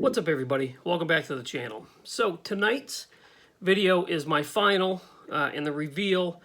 What's up, everybody? Welcome back to the channel. So tonight's video is my final and the reveal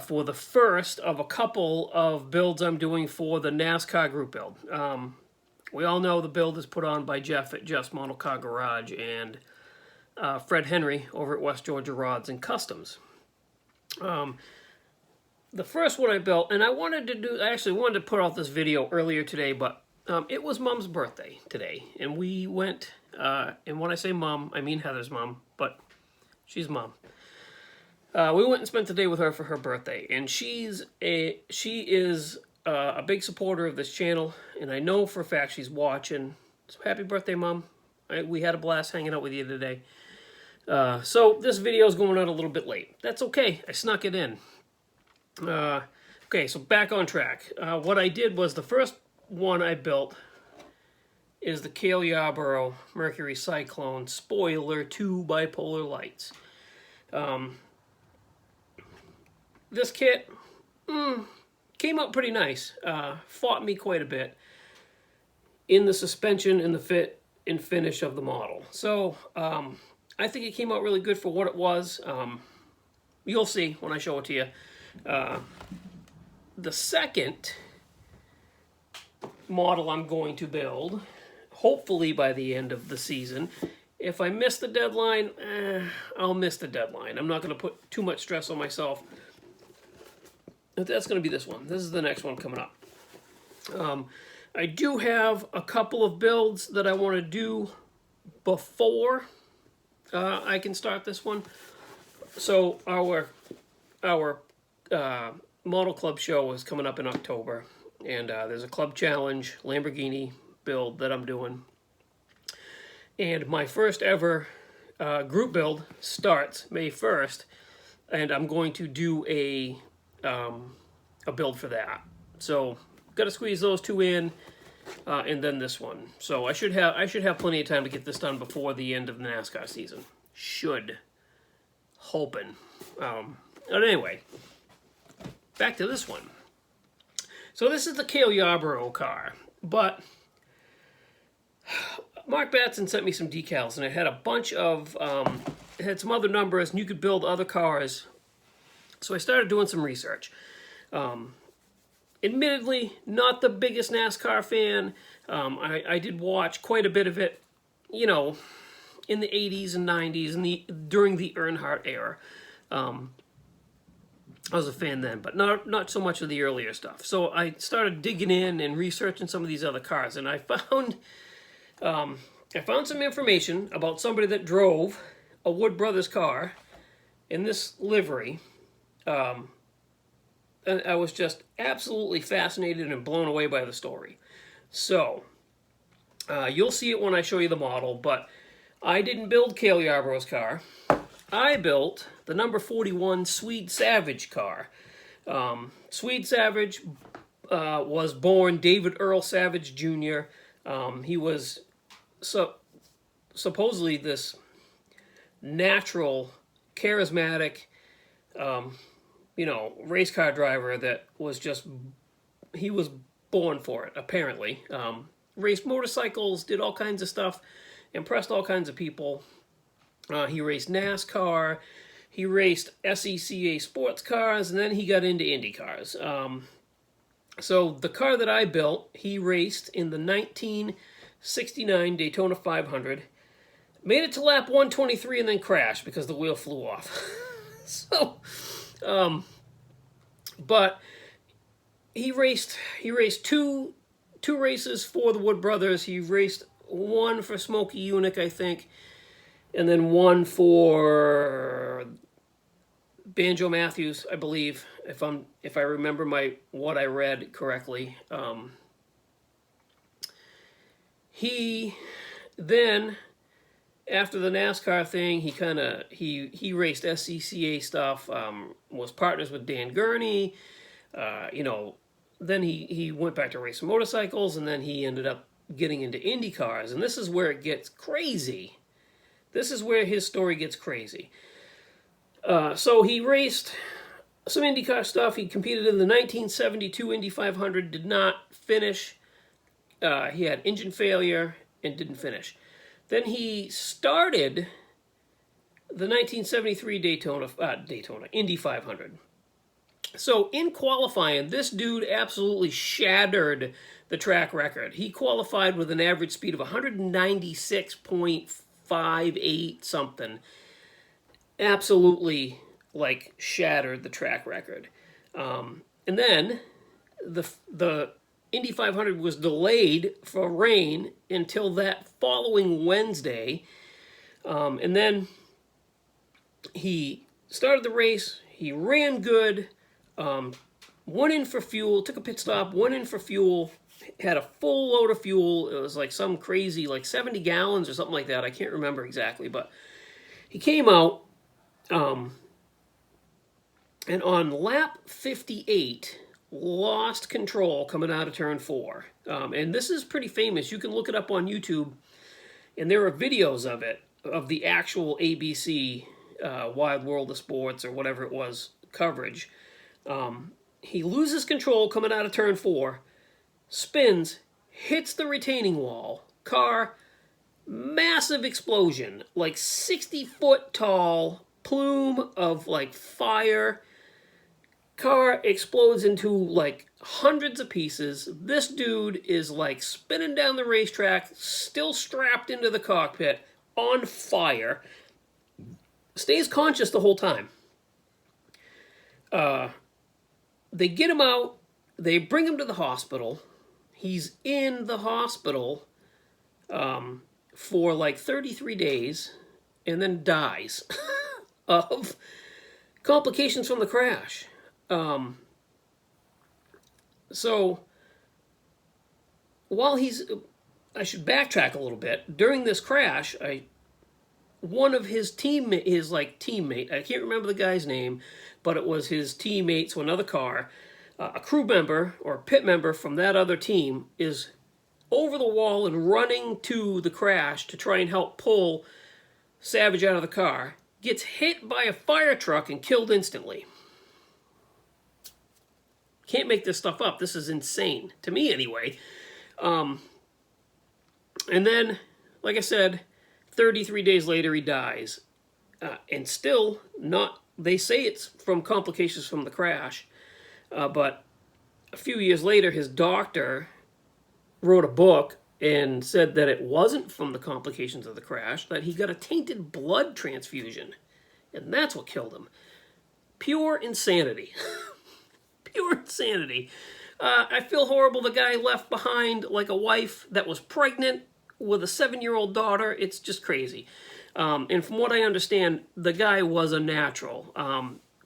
for the first of a couple of builds I'm doing for the NASCAR group build. We all know the build is put on by Jeff at Jeff's Model Car Garage and Fred Henry over at West Georgia Rods and Customs. The first one I built, and I actually wanted to put out this video earlier today, but it was Mom's birthday today, and we went, and when I say Mom, I mean Heather's mom, but she's Mom. We went and spent the day with her for her birthday, and she is a big supporter of this channel, and I know for a fact she's watching. So happy birthday, Mom. We had a blast hanging out with you today. So this video is going out a little bit late. That's okay. I snuck it in. Okay, so back on track. What I did was the first one I built is the Cale Yarborough Mercury Cyclone spoiler 2 bipolar lights. This kit came out pretty nice. Fought me quite a bit in the suspension and the fit and finish of the model. So I think it came out really good for what it was. You'll see when I show it to you. The second model I'm going to build, hopefully by the end of the season. If I miss the deadline, I'll miss the deadline. I'm not going to put too much stress on myself. But that's going to be this one. This is the next one coming up. I do have a couple of builds that I want to do before I can start this one. So our Model Club show is coming up in October. And there's a club challenge Lamborghini build that I'm doing. And my first ever group build starts May 1st. And I'm going to do a build for that. So got to squeeze those two in, and then this one. So I should have plenty of time to get this done before the end of the NASCAR season. Hoping. But anyway, back to this one. So this is the Cale Yarborough car, but Mark Batson sent me some decals, and it had a bunch of, it had some other numbers, and you could build other cars. So I started doing some research. Admittedly, not the biggest NASCAR fan. I did watch quite a bit of it, you know, in the 80s and 90s, and during the Earnhardt era. I was a fan then, but not so much of the earlier stuff. So I started digging in and researching some of these other cars, and I found some information about somebody that drove a Wood Brothers car in this livery. And I was just absolutely fascinated and blown away by the story. So you'll see it when I show you the model, but I didn't build Cale Yarborough's car. I built the number 41 Swede Savage car. Swede Savage was born David Earl Savage Jr. He was supposedly this natural, charismatic, race car driver that was just, he was born for it, apparently. Raced motorcycles, did all kinds of stuff, impressed all kinds of people. He raced NASCAR, he raced SECA sports cars, and then he got into Indy cars. So the car that I built, he raced in the 1969 Daytona 500, made it to lap 123 and then crashed because the wheel flew off. So, but he raced two races for the Wood Brothers. He raced one for Smokey Yunick, I think, and then one for Banjo Matthews, I believe, if I remember what I read correctly. He then, after the NASCAR thing, he raced SCCA stuff, was partners with Dan Gurney, then he went back to racing motorcycles, and then he ended up getting into Indy cars, and this is where it gets crazy. This is where his story gets crazy. So he raced some IndyCar stuff. He competed in the 1972 Indy 500, did not finish. He had engine failure and didn't finish. Then he started the 1973 Daytona Indy 500. So in qualifying, this dude absolutely shattered the track record. He qualified with an average speed of 196.58 something. Absolutely, like, shattered the track record. And then the Indy 500 was delayed for rain until that following Wednesday. And then he started the race. He ran good. Went in for fuel, took a pit stop, went in for fuel, had a full load of fuel. It was like some crazy, like 70 gallons or something like that. I can't remember exactly, but he came out, and on lap 58, lost control coming out of turn 4. And this is pretty famous. You can look it up on YouTube, and there are videos of it, of the actual ABC Wide World of Sports or whatever it was coverage. He loses control coming out of turn 4, spins, hits the retaining wall, car, massive explosion, like 60-foot tall plume of like fire. Car explodes into like hundreds of pieces. This dude is like spinning down the racetrack, still strapped into the cockpit, on fire, stays conscious the whole time. They get him out. They bring him to the hospital. He's in the hospital for like 33 days and then dies of complications from the crash. So while I should backtrack a little bit. During this crash, one of his teammate, I can't remember the guy's name, but it was his teammate, so another car, a crew member or pit member from that other team is over the wall and running to the crash to try and help pull Savage out of the car, gets hit by a fire truck and killed instantly. Can't make this stuff up. This is insane, to me anyway. And then, like I said, 33 days later, he dies. And still not, they say it's from complications from the crash. But a few years later, his doctor wrote a book and said that it wasn't from the complications of the crash, that he got a tainted blood transfusion. And that's what killed him. Pure insanity. Pure insanity. I feel horrible. The guy left behind like a wife that was pregnant with a 7-year-old daughter. It's just crazy. And from what I understand, the guy was a natural.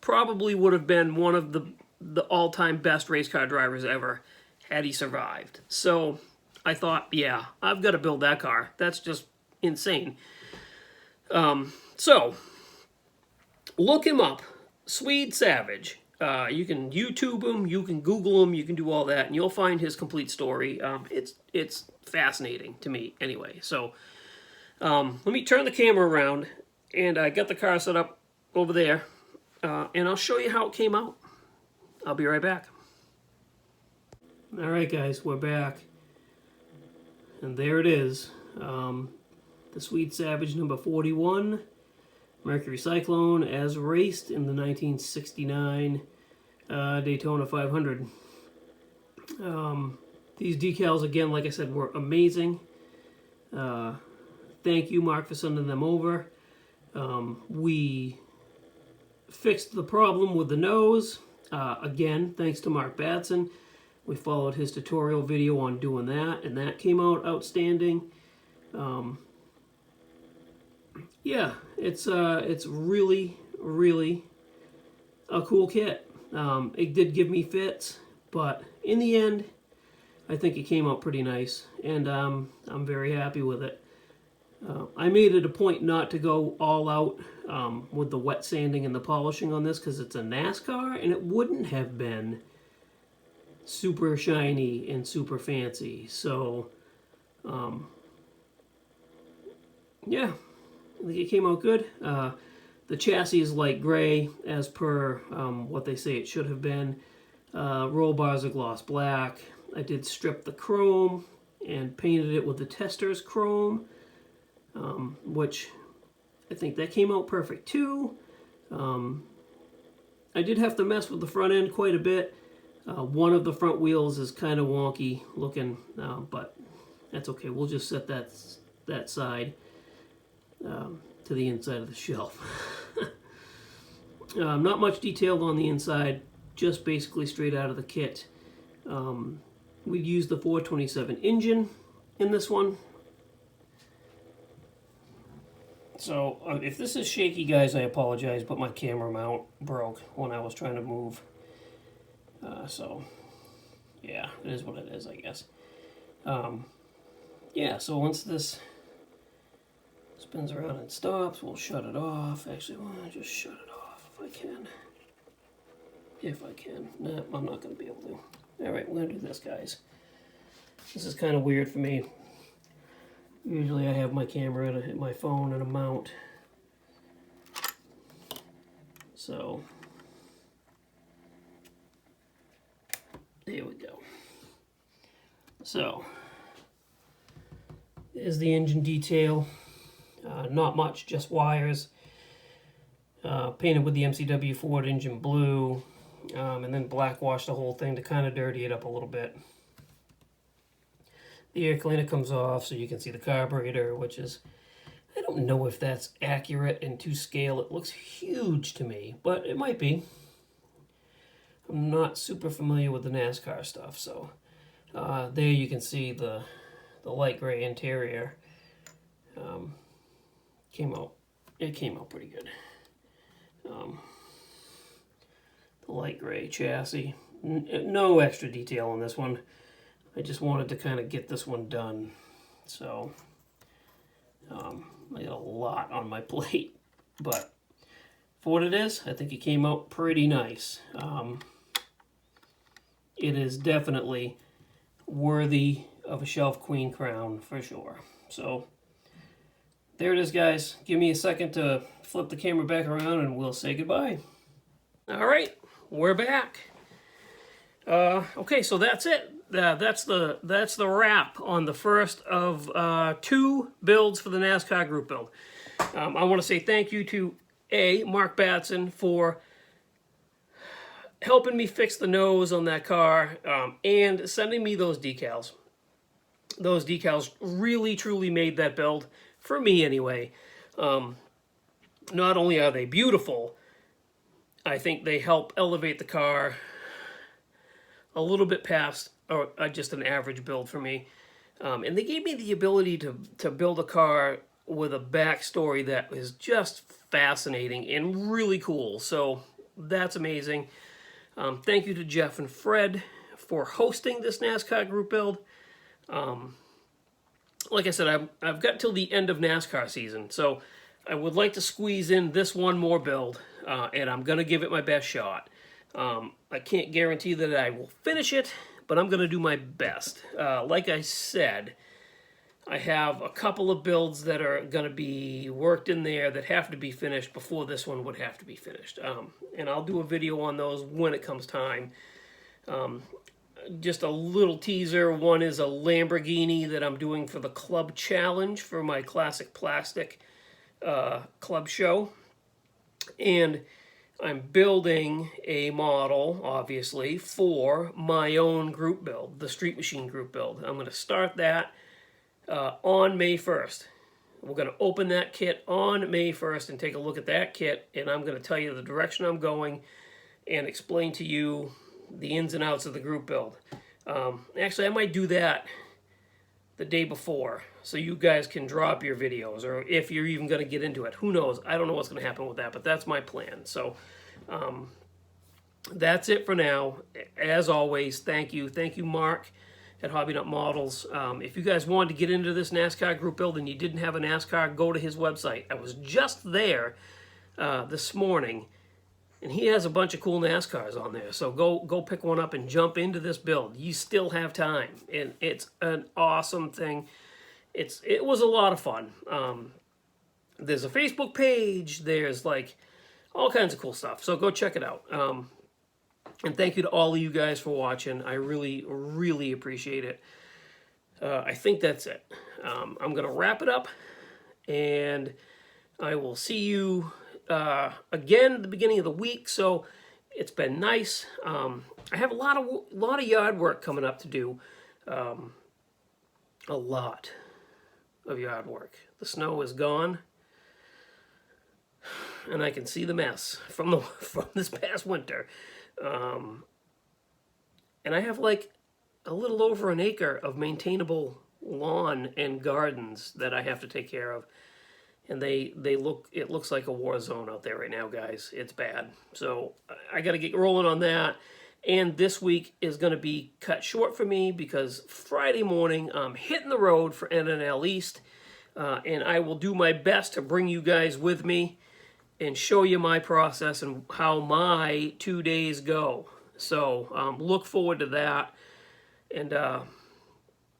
Probably would have been one of the all-time best race car drivers ever had he survived. So I thought, yeah, I've got to build that car. That's just insane. So look him up. Swede Savage. You can YouTube him, you can Google him, you can do all that, and you'll find his complete story. It's fascinating to me anyway. So let me turn the camera around, and I got the car set up over there, and I'll show you how it came out. I'll be right back. All right, guys, we're back. And there it is. The Swede Savage number 41. Mercury Cyclone as raced in the 1969 Daytona 500. These decals, again, like I said, were amazing. Thank you, Mark, for sending them over. We fixed the problem with the nose. Again, thanks to Mark Batson. We followed his tutorial video on doing that, and that came out outstanding. Yeah, it's really, really a cool kit. It did give me fits, but in the end, I think it came out pretty nice, and I'm very happy with it. I made it a point not to go all out with the wet sanding and the polishing on this because it's a NASCAR, and it wouldn't have been super shiny and super fancy. So, yeah. I think it came out good. The chassis is light gray, as per what they say it should have been. Roll bars are gloss black. I did strip the chrome and painted it with the tester's chrome. which I think that came out perfect too. I did have to mess with the front end quite a bit. One of the front wheels is kind of wonky looking, but that's okay. We'll just set that side to the inside of the shelf. Not much detailed on the inside, just basically straight out of the kit. We used the 427 engine in this one. So if this is shaky, guys, I apologize, but my camera mount broke when I was trying to move. So yeah, it is what it is, I guess. Yeah, so once this spins around and stops, we'll shut it off. Actually, I'll just shut it off if I can. If I can. No, I'm not going to be able to. Alright, we're going to do this, guys. This is kind of weird for me. Usually I have my camera and my phone and a mount. So, there we go. So, there's the engine detail. Not much, just wires. Painted with the MCW Ford engine blue. And then black wash the whole thing to kind of dirty it up a little bit. The air cleaner comes off so you can see the carburetor, which is, I don't know if that's accurate and to scale. It looks huge to me, but it might be. I'm not super familiar with the NASCAR stuff, so there you can see the light gray interior. It came out pretty good. The light gray chassis. No extra detail on this one. I just wanted to kind of get this one done. So, I got a lot on my plate. But for what it is, I think it came out pretty nice. It is definitely worthy of a shelf queen crown for sure. So, there it is, guys. Give me a second to flip the camera back around and we'll say goodbye. All right, we're back. Okay, so that's it. That's the wrap on the first of 2 builds for the NASCAR group build. I want to say thank you to Mark Batson for helping me fix the nose on that car and sending me those decals. Those decals really truly made that build, for me anyway. Not only are they beautiful, I think they help elevate the car a little bit past just an average build for me. And they gave me the ability to build a car with a backstory that is just fascinating and really cool. So that's amazing. Thank you to Jeff and Fred for hosting this NASCAR group build. Like I said, I've got till the end of NASCAR season, so I would like to squeeze in this one more build, and I'm going to give it my best shot. I can't guarantee that I will finish it, but I'm going to do my best. Like I said, I have a couple of builds that are going to be worked in there that have to be finished before this one would have to be finished. And I'll do a video on those when it comes time. Just a little teaser. One is a Lamborghini that I'm doing for the Club Challenge for my Classic Plastic Club show. And I'm building a model, obviously, for my own group build, the Street Machine group build. I'm going to start that on May 1st. We're going to open that kit on May 1st and take a look at that kit, and I'm going to tell you the direction I'm going and explain to you the ins and outs of the group build. Actually, I might do that the day before, so you guys can drop your videos, or if you're even going to get into it. Who knows? I don't know what's going to happen with that, but that's my plan. So that's it for now. As always, thank you. Thank you, Mark at Hobby Nut Models. If you guys wanted to get into this NASCAR group build and you didn't have a NASCAR, go to his website. I was just there this morning, and he has a bunch of cool NASCARs on there. So go pick one up and jump into this build. You still have time, and it's an awesome thing. It was a lot of fun. There's a Facebook page. There's like all kinds of cool stuff. So go check it out. And thank you to all of you guys for watching. I really, really appreciate it. I think that's it. I'm going to wrap it up, and I will see you again at the beginning of the week. So it's been nice. I have a lot of yard work coming up to do. A lot of yard work. The snow is gone, and I can see the mess from this past winter. And I have like a little over an acre of maintainable lawn and gardens that I have to take care of. And it looks like a war zone out there right now, guys. It's bad. So I got to get rolling on that. And this week is going to be cut short for me because Friday morning I'm hitting the road for NNL East. And I will do my best to bring you guys with me and show you my process and how my 2 days go. So look forward to that. And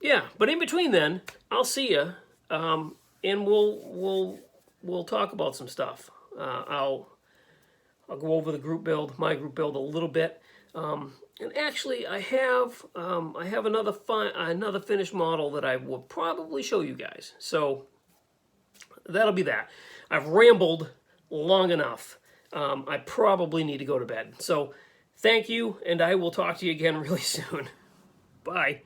yeah, but in between then, I'll see you. And we'll talk about some stuff. I'll go over the group build, my group build a little bit. And actually, I have another finished model that I will probably show you guys. So that'll be that. I've rambled long enough. I probably need to go to bed. So thank you, and I will talk to you again really soon. Bye.